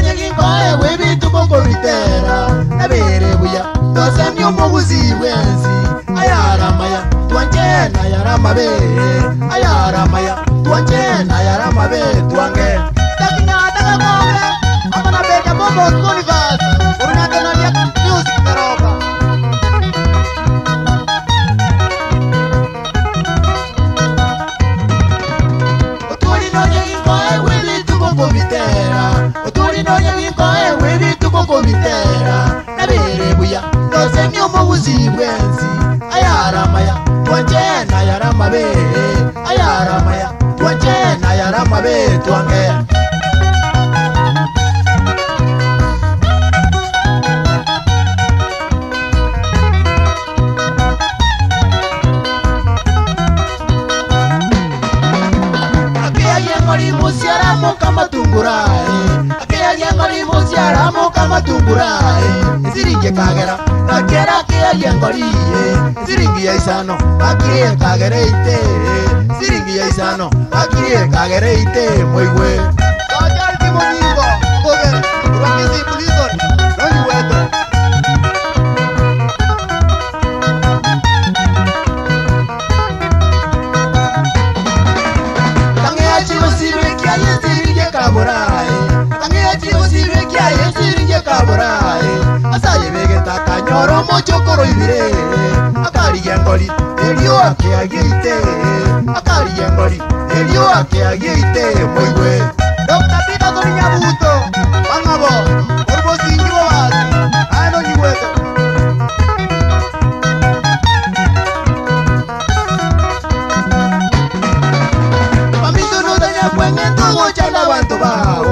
noye gingoe webitu boko bitera nabere buya tose ni umuguzi wenzi ayara maya tuanje na yara mabe ayara maya tuanje na yara mabe tuange takinya daga ngombe amana beja bobo universe urunate na dia music taroka oturi noye gingoe webitu boko bitera oturi noye gingoe webitu boko bitera nabere buya tose ni umuguzi wenzi ayara maya tuanje na yara mabe ayara maya tuanje na yara mabe tuange musiaramo kama tungurai akia yengoli musiaramo kama tungurai siringe kagera akera akia yengoli siringi ya isano akia kagera ite siringi ya isano akia kagera ite moiwe kajal timonigo koger urangisi pulison noni weto kaburai angeji usibe kia yesiringe kaburai asaye vegeta kanyoro mochokoro ibire akari yengoli elio akeagite akari yengoli elio akeagite moiwe Dr. Pita Doninya Buto bangabo orbo sinjiro basi ano niweto pamito no daña kwenge todo chana bantu bao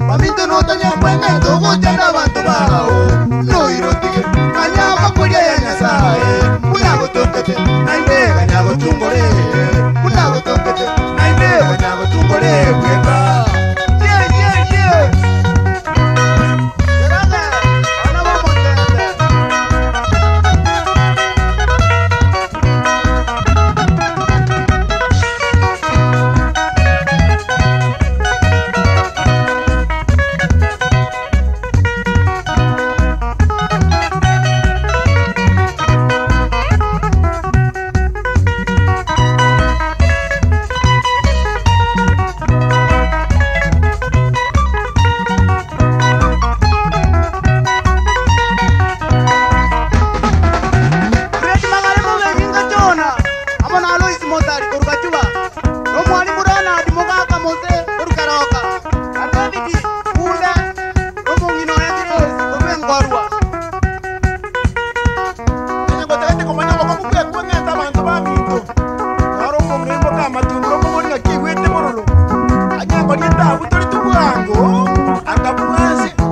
pamito no daña kwenge todo chana bantu bao no irotige kanyama kulia ya nyasaye unago tokete nainde kanyago tumbore unago tokete nainde kanyago tumbore kweka Anga